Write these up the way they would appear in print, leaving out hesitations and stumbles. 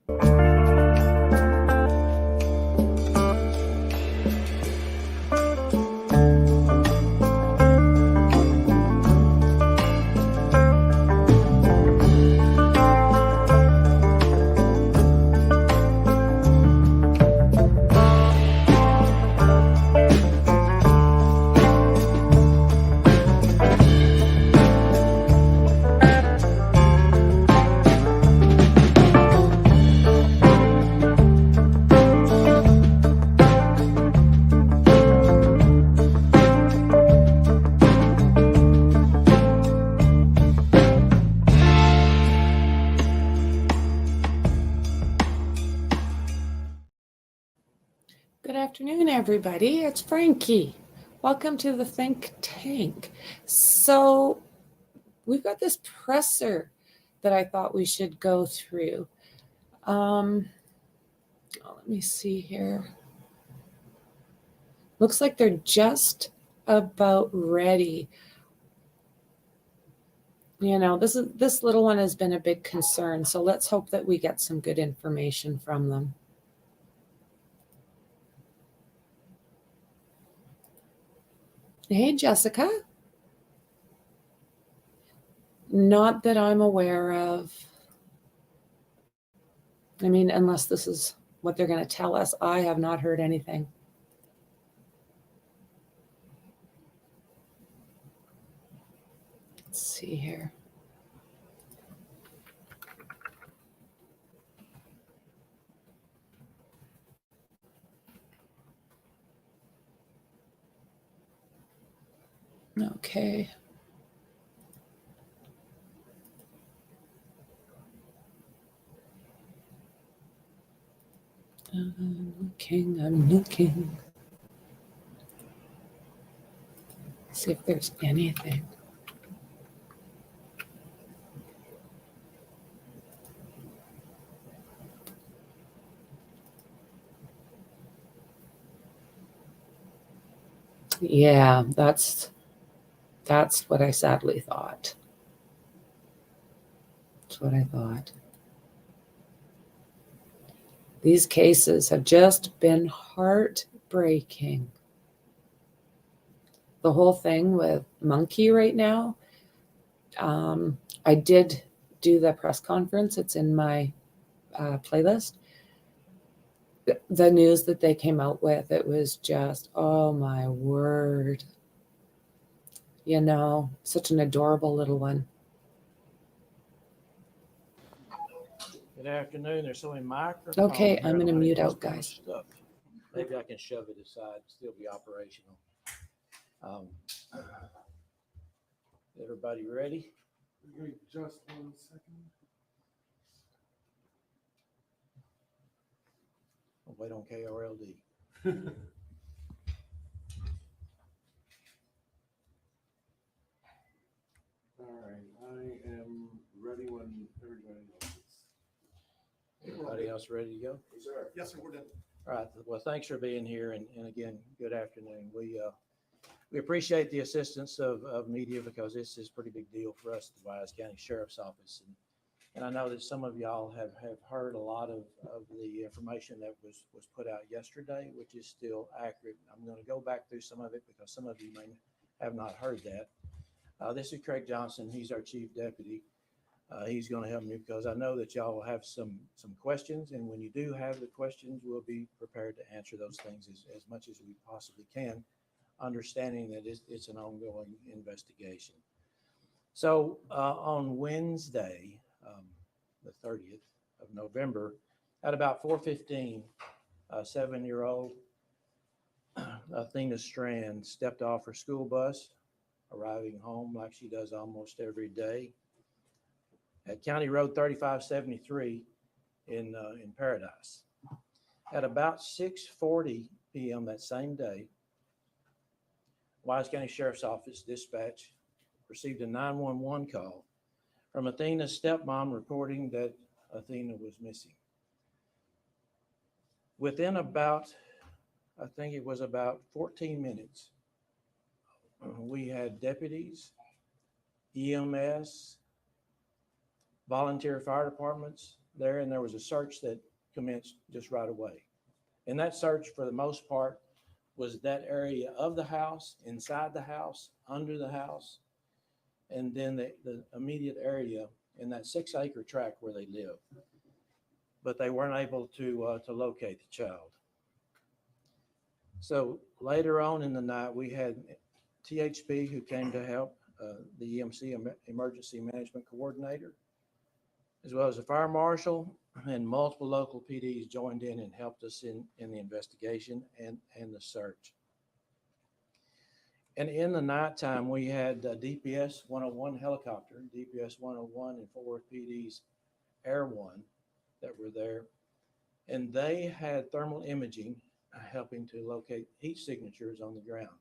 Good afternoon, everybody. It's Franky. Welcome to the Think Tank. So we've got this presser that I thought we should go through. Let me see here. Looks like they're just about ready. You know, this little one has been a big concern, so let's hope that we get some good information from them. Hey, Jessica. Not that I'm aware of. I mean, unless this is what they're going to tell us, I have not heard anything. Let's see here. Okay. I'm looking. See if there's anything. Yeah, that's what I sadly thought. That's what I thought. These cases have just been heartbreaking. The whole thing with Monkey right now. I did do the press conference. It's in my playlist. The news that they came out with, it was just, oh my word. You know, such an adorable little one. Good afternoon. There's so many microphones. Okay, I'm going to mute out, guys. Stuff. Maybe I can shove it aside, still be operational. Everybody ready? Just 1 second. I'll wait on KRLD. All right, I am ready when everybody else is. Everybody else ready to go? Yes, sir. Yes, sir, we're done. All right. Well, thanks for being here, and again, good afternoon. We appreciate the assistance of media because this is a pretty big deal for us at the Wise County Sheriff's Office, and I know that some of y'all have heard a lot of the information that was put out yesterday, which is still accurate. I'm going to go back through some of it because some of you may have not heard that. This is Craig Johnson. He's our chief deputy. He's going to help me because I know that y'all will have some questions, and when you do have the questions, we'll be prepared to answer those things as much as we possibly can, understanding that it's an ongoing investigation. So on Wednesday, the 30th of November, at about 4:15, a 7-year-old Athena Strand stepped off her school bus, arriving home like she does almost every day at County Road 3573 in Paradise. At about 6:40 p.m. that same day, Wise County Sheriff's Office dispatch received a 911 call from Athena's stepmom reporting that Athena was missing. Within about, I think it was about 14 minutes, we had deputies, EMS, volunteer fire departments, there, and there was a search that commenced just right away. And that search, for the most part, was that area of the house, inside the house, under the house, and then the immediate area in that 6-acre tract where they live. But they weren't able to locate the child. So later on in the night, we had THP who came to help, the EMC, Emergency Management Coordinator, as well as the fire marshal, and multiple local PDs joined in and helped us in the investigation and the search. And in the nighttime, we had DPS 101 helicopter, DPS 101 and 4 Worth PD's Air One that were there. And they had thermal imaging helping to locate heat signatures on the ground.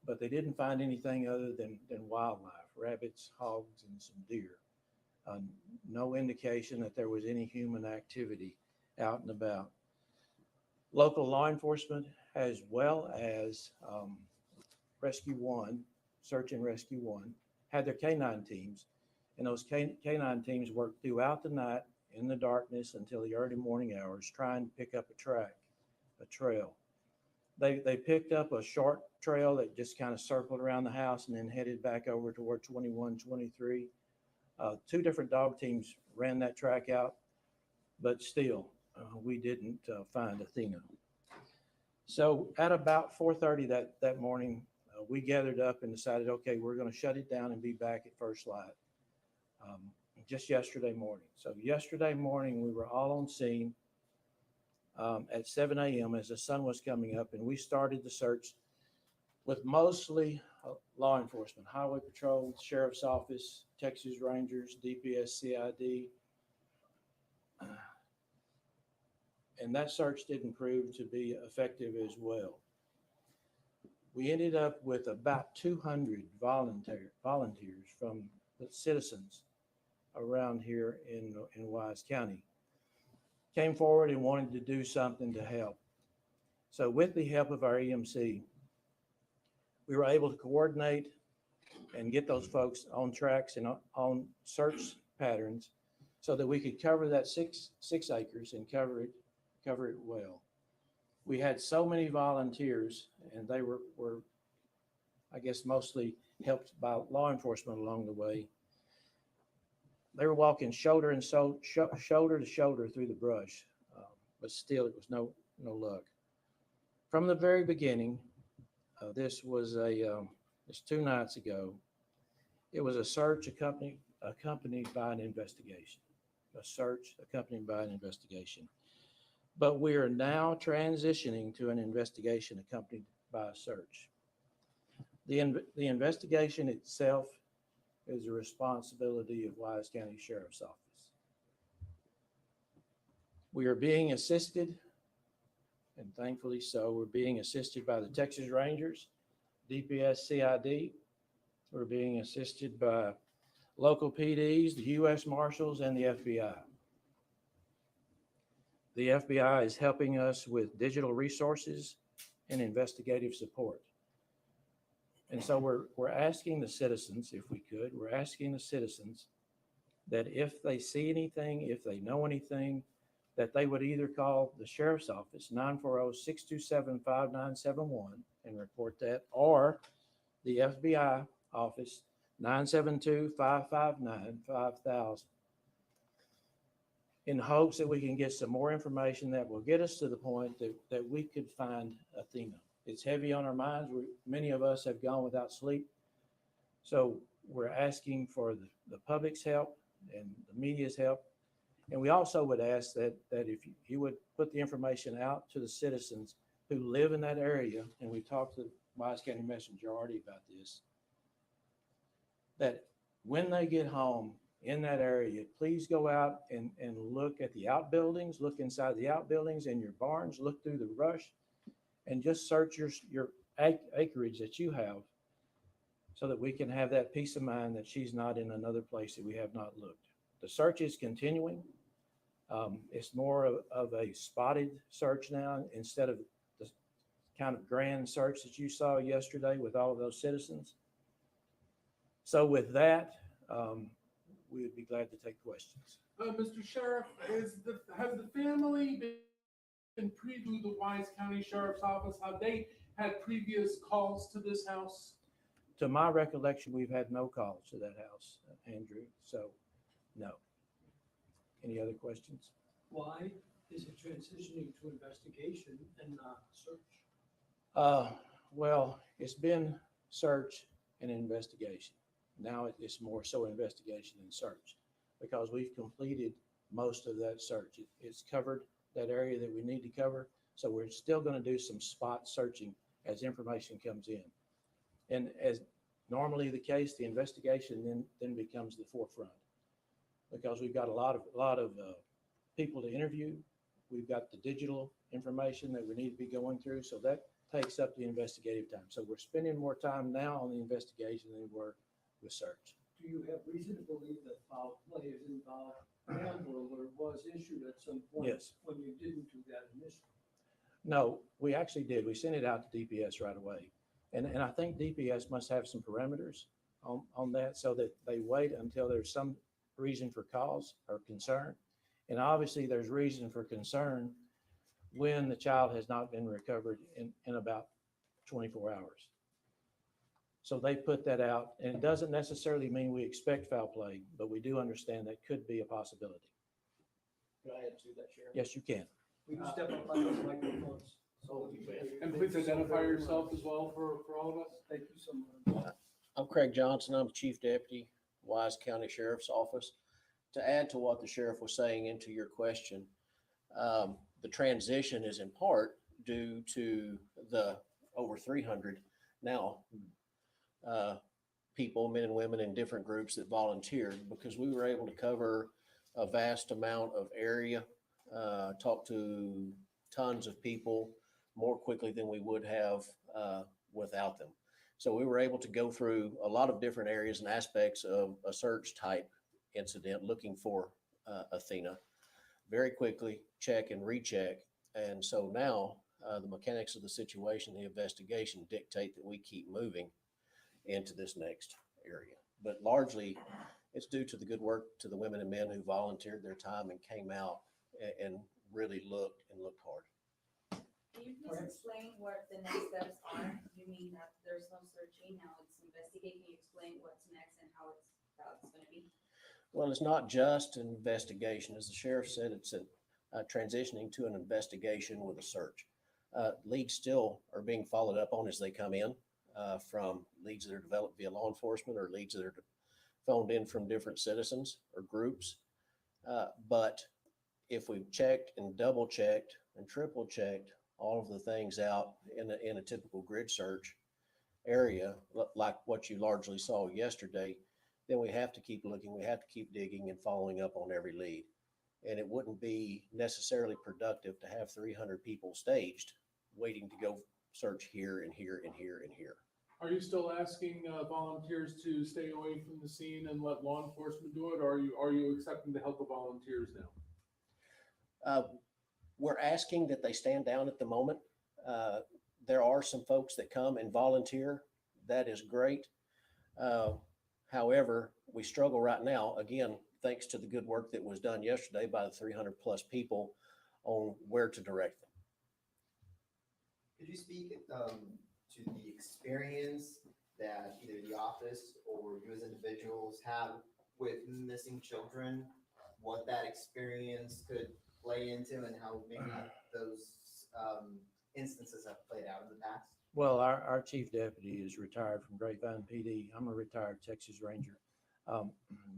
But they didn't find anything other than wildlife, rabbits, hogs, and some deer. No indication that there was any human activity out and about. Local law enforcement, as well as Rescue One, Search and Rescue One, had their canine teams, and those canine teams worked throughout the night in the darkness until the early morning hours, trying to pick up a trail. They picked up a short trail that just kind of circled around the house and then headed back over toward 21, 23. 2 different dog teams ran that track out, but still, we didn't find Athena. So at about 4:30 that morning, we gathered up and decided, okay, we're going to shut it down and be back at first light just yesterday morning. So yesterday morning, we were all on scene at 7 a.m. as the sun was coming up, and we started the search with mostly law enforcement, Highway Patrol, Sheriff's Office, Texas Rangers, DPS, CID. And that search didn't prove to be effective as well. We ended up with about 200 volunteers from the citizens around here in Wise County came forward and wanted to do something to help. So with the help of our EMC, we were able to coordinate and get those folks on tracks and on search patterns so that we could cover that six acres and cover it well. We had so many volunteers, and they were I guess mostly helped by law enforcement along the way. They were walking shoulder to shoulder through the brush, but still it was no luck. From the very beginning, this was just 2 nights ago. It was a search accompanied by an investigation. A search accompanied by an investigation. But we are now transitioning to an investigation accompanied by a search. The investigation itself is the responsibility of Wise County Sheriff's Office. We are being assisted, and thankfully so, we're being assisted by the Texas Rangers, DPS, CID. We're being assisted by local PDs, the U.S. Marshals, and the FBI. The FBI is helping us with digital resources and investigative support. And so we're asking the citizens, if we could, we're asking the citizens that if they see anything, if they know anything, that they would either call the Sheriff's Office, 940-627-5971, and report that, or the FBI office, 972-559-5000, in hopes that we can get some more information that will get us to the point that we could find Athena. It's heavy on our minds. Many of us have gone without sleep. So we're asking for the public's help and the media's help. And we also would ask that if you would put the information out to the citizens who live in that area, and we talked to the Wise County Messenger already about this, that when they get home in that area, please go out and look at the outbuildings, look inside the outbuildings and your barns, look through the brush, and just search your acreage that you have so that we can have that peace of mind that she's not in another place that we have not looked. The search is continuing. It's more of a spotted search now instead of the kind of grand search that you saw yesterday with all of those citizens. So with that, we would be glad to take questions. Mr. Sheriff, has the family been to the Wise County Sheriff's Office? Have they had previous calls to this house? To my recollection, we've had no calls to that house, Andrew, so no. Any other questions? Why is it transitioning to investigation and not search? Well, it's been search and investigation. Now it's more so investigation and search because we've completed most of that search. It's covered that area that we need to cover. So we're still going to do some spot searching as information comes in. And as normally the case, the investigation then becomes the forefront because we've got a lot of people to interview. We've got the digital information that we need to be going through. So that takes up the investigative time. So we're spending more time now on the investigation than we were with search. Do you have reason to believe that foul play is involved and or was issued at some point? Yes. When you didn't do that initially? No, we actually did. We sent it out to DPS right away. And I think DPS must have some parameters on that so that they wait until there's some reason for cause or concern. And obviously there's reason for concern when the child has not been recovered in about 24 hours. So they put that out, and it doesn't necessarily mean we expect foul play, but we do understand that could be a possibility. Could I add to that, Sheriff? Yes, you can. We can step up on those microphones. And please identify yourself as well for all of us. Thank you so much. I'm Craig Johnson. I'm Chief Deputy, Wise County Sheriff's Office. To add to what the sheriff was saying into your question, the transition is in part due to the over 300 now people, men and women in different groups that volunteered because we were able to cover a vast amount of area, talk to tons of people more quickly than we would have without them. So we were able to go through a lot of different areas and aspects of a search type incident looking for Athena very quickly, check and recheck. And so now the mechanics of the situation, the investigation dictate that we keep moving into this next area. But largely it's due to the good work to the women and men who volunteered their time and came out and really looked hard. Can you please explain what the next steps are? You mean that there's no searching, now it's investigating. Can you explain what's next and how it's going to be? Well, it's not just an investigation. As the sheriff said, it's transitioning to an investigation with a search. Leads still are being followed up on as they come in from leads that are developed via law enforcement or leads that are phoned in from different citizens or groups. But if we've checked and double checked and triple checked all of the things out in a typical grid search area, like what you largely saw yesterday, then we have to keep looking, we have to keep digging and following up on every lead. And it wouldn't be necessarily productive to have 300 people staged waiting to go search here and here and here and here. Are you still asking volunteers to stay away from the scene and let law enforcement do it, or are you accepting the help of volunteers now? We're asking that they stand down at the moment. There are some folks that come and volunteer. That is great. However, we struggle right now, again, thanks to the good work that was done yesterday by the 300 plus people on where to direct them. Could you speak to the experience that either the office or you as individuals have with missing children, what that experience could play into and how maybe those instances have played out in the past? Well, our chief deputy is retired from Grapevine PD. I'm a retired Texas Ranger.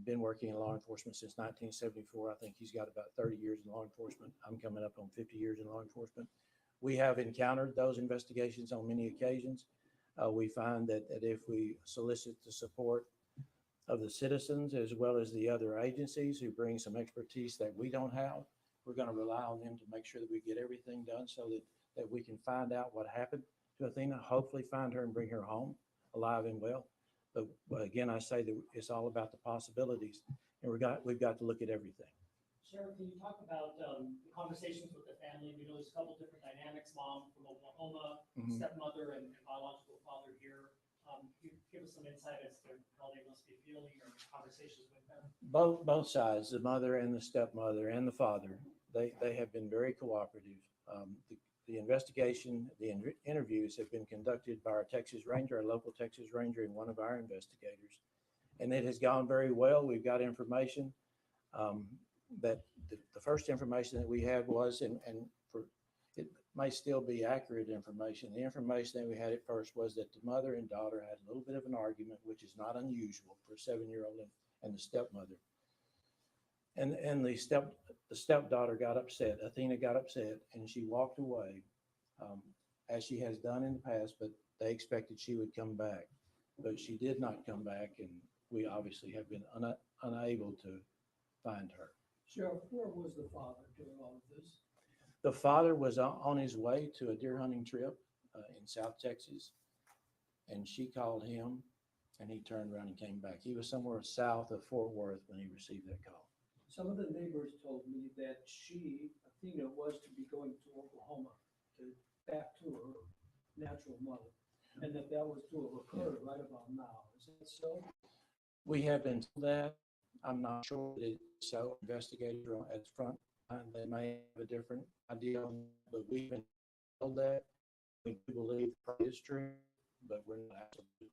Been working in law enforcement since 1974. I think he's got about 30 years in law enforcement. I'm coming up on 50 years in law enforcement. We have encountered those investigations on many occasions. We find that if we solicit the support of the citizens as well as the other agencies who bring some expertise that we don't have, we're going to rely on them to make sure that we get everything done so that we can find out what happened to Athena, hopefully find her and bring her home alive and well. But again, I say that it's all about the possibilities, and we've got to look at everything. Sheriff, can you talk about the conversations with the family? We know there's a couple different dynamics, mom from Oklahoma, stepmother and biological father here. Give us some insight as to how they must be feeling or conversations with them. Both sides, the mother and the stepmother and the father, they have been very cooperative. The investigation, interviews have been conducted by our Texas Ranger, our local Texas Ranger, and one of our investigators. And it has gone very well. We've got information that the first information that we had was, and for it may still be accurate information. The information that we had at first was that the mother and daughter had a little bit of an argument, which is not unusual for a 7-year-old and the stepmother. And the stepdaughter got upset. Athena got upset, and she walked away, as she has done in the past. But they expected she would come back, but she did not come back, and we obviously have been unable to find her. Sheriff, where was the father during all of this? The father was on his way to a deer hunting trip in South Texas, and she called him, and he turned around and came back. He was somewhere south of Fort Worth when he received that call. Some of the neighbors told me that Athena, was to be going to Oklahoma back to her natural mother, and that was to have occurred right about now. Is that so? We have been told that. I'm not sure that it's so. Investigator at the front, they may have a different idea, but we've been told that. We do believe it is true, but we're not absolutely.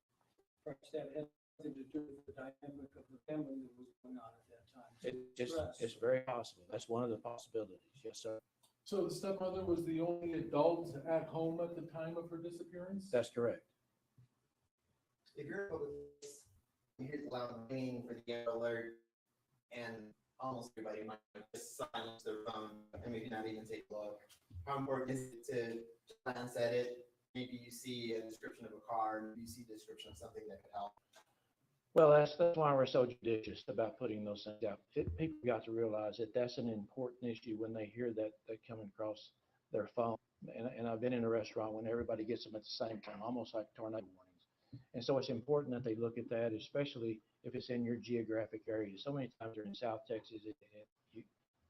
Perhaps that had something to do with the dynamic of the family that was going on at that time. It's very possible. That's one of the possibilities. Yes, sir. So the stepmother was the only adult at home at the time of her disappearance? That's correct. If you're a police, you hear the loud ringing for the yellow alert, and almost everybody might just silence their phone and maybe not even take a look. How important is it to glance at it? Maybe you see a description of a car, maybe you see a description of something that could help. Well, that's why we're so judicious about putting those things out. People got to realize that that's an important issue when they hear that coming across their phone. And I've been in a restaurant when everybody gets them at the same time, almost like tornado warnings. And so it's important that they look at that, especially if it's in your geographic area. So many times you're in South Texas,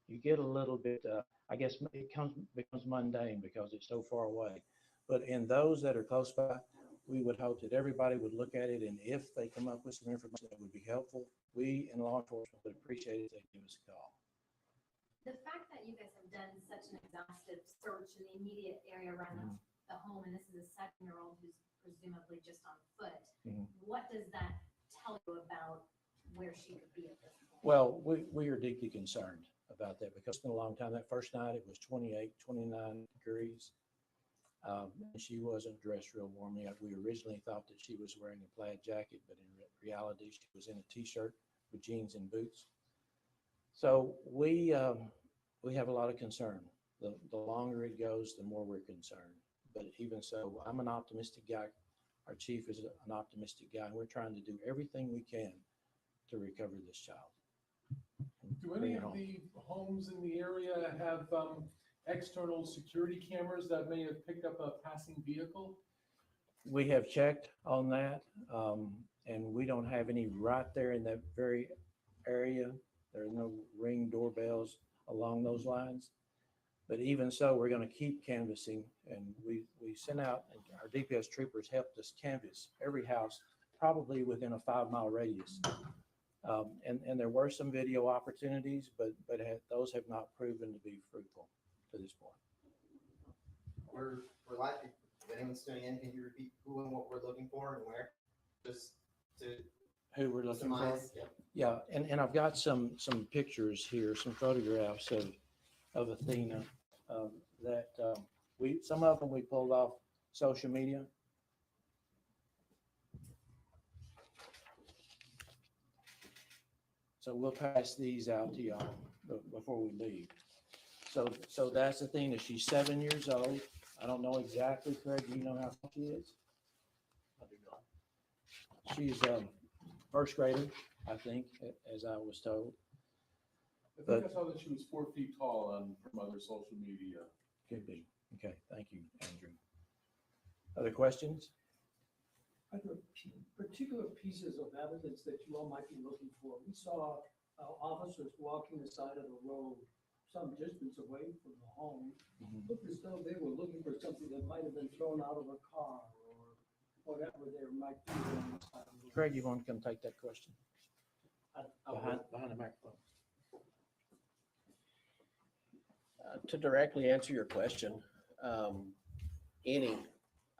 you get a little bit, I guess it becomes mundane because it's so far away. But in those that are close by, we would hope that everybody would look at it, and if they come up with some information that would be helpful, we in law enforcement would appreciate it if they give us a call. The fact that you guys have done such an exhaustive search in the immediate area around the home, and this is a 7-year-old who's presumably just on foot, what does that tell you about where she could be at this point? Well, we are deeply concerned about that because it's been a long time. That first night it was 28, 29 degrees. She wasn't dressed real warmly. We originally thought that she was wearing a plaid jacket, but in reality, she was in a t-shirt with jeans and boots. So we have a lot of concern. The longer it goes, the more we're concerned. But even so, I'm an optimistic guy. Our chief is an optimistic guy, and we're trying to do everything we can to recover this child. Do any of the homes in the area have external security cameras that may have picked up a passing vehicle? We have checked on that, and we don't have any right there in that very area. There are no Ring doorbells along those lines. But even so, we're going to keep canvassing, and we sent out, and our DPS troopers helped us canvass every house, probably within a 5-mile radius. And there were some video opportunities, but those have not proven to be fruitful to this point. We're live. If anyone's tuning in, can you repeat who and what we're looking for and where? Just to Who we're looking for? surmise. Yep. Yeah, and I've got some pictures here, some photographs of Athena that some of them we pulled off social media. So we'll pass these out to y'all before we leave. So that's Athena. She's 7 years old. I don't know exactly, Craig. Do you know how old she is? I do not. She's first grader, I think, as I was told. I think I saw that she was 4 feet tall on from other social media. Could be. Okay, thank you, Andrew. Other questions? Are there particular pieces of evidence that you all might be looking for? We saw officers walking the side of the road some distance away from the home. Looked as though they were looking for something that might have been thrown out of a car or whatever there might be on the side of the road. Craig, you want to come take that question? I Behind the microphone. To directly answer your question, any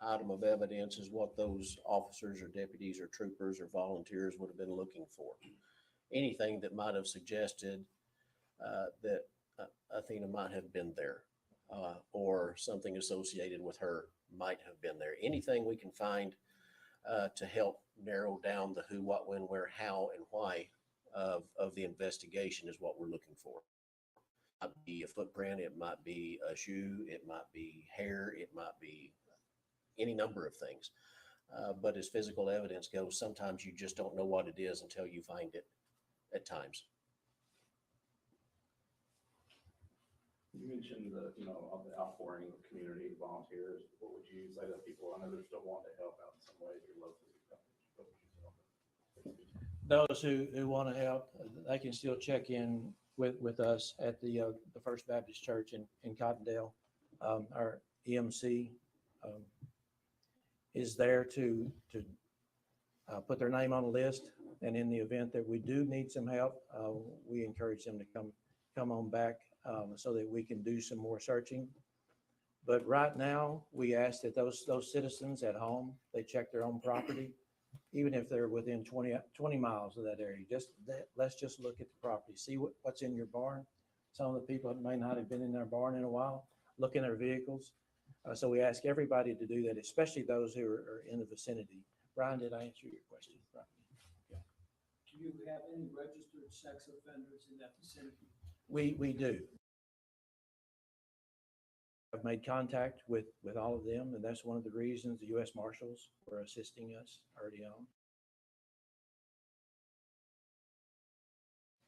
item of evidence is what those officers or deputies or troopers or volunteers would have been looking for. Anything that might have suggested that Athena might have been there, or something associated with her might have been there. Anything we can find to help narrow down the who, what, when, where, how, and why of the investigation is what we're looking for. It might be a footprint, it might be a shoe, it might be hair, it might be any number of things. But as physical evidence goes, sometimes you just don't know what it is until you find it at times. You mentioned the, of the outpouring of community volunteers. What would you say to people? I know they're still wanting to help out in some way if you're locally. What would you tell them? Those who want to help, they can still check in with us at the First Baptist Church in Cottondale. Our EMC is there to put their name on a list. And in the event that we do need some help, we encourage them to come on back so that we can do some more searching. But right now, we ask that those citizens at home, they check their own property, even if they're within 20 miles of that area. Let's just look at the property, see what's in your barn. Some of the people may not have been in their barn in a while, look in their vehicles. So we ask everybody to do that, especially those who are in the vicinity. Brian, did I answer your question? Do you have any registered sex offenders in that vicinity? We do. I've made contact with all of them, and that's one of the reasons the U.S. Marshals were assisting us early on.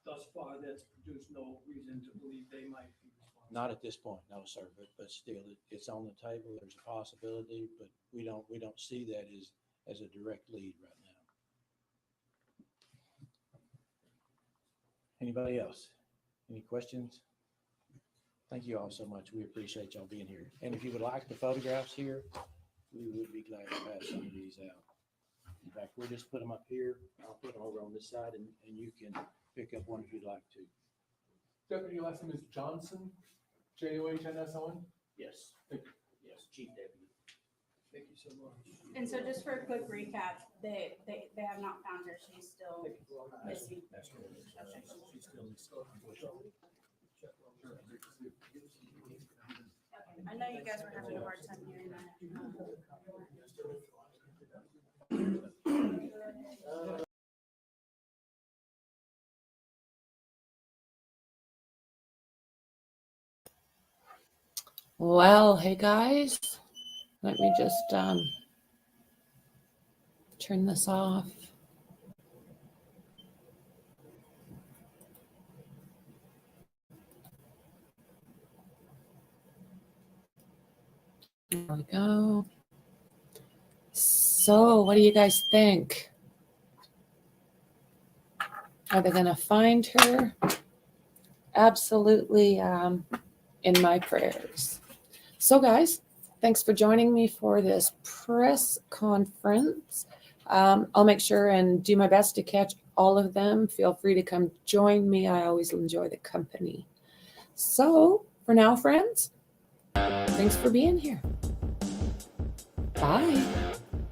Thus far, that's produced no reason to believe they might be responsible. Not at this point, no, sir, but still, it's on the table. There's a possibility, but we don't see that as a direct lead right now. Anybody else? Any questions? Thank you all so much. We appreciate y'all being here. And if you would like the photographs here, we would be glad to pass some of these out. In fact, we'll just put them up here. I'll put them over on this side, and you can pick up one if you'd like to. Deputy, your last name is Johnson, Johnsson? Yes. Yes, Chief Deputy. Thank you so much. And so just for a quick recap, they have not found her. She's still missing. That's correct. Okay. She's still unfortunately. Okay. I know you guys were having a hard time hearing that. Well, hey guys, let me just turn this off. There we go. So, what do you guys think? Are they going to find her? Absolutely, in my prayers. So, guys, thanks for joining me for this press conference. I'll make sure and do my best to catch all of them. Feel free to come join me. I always enjoy the company. So, for now, friends, thanks for being here. Bye.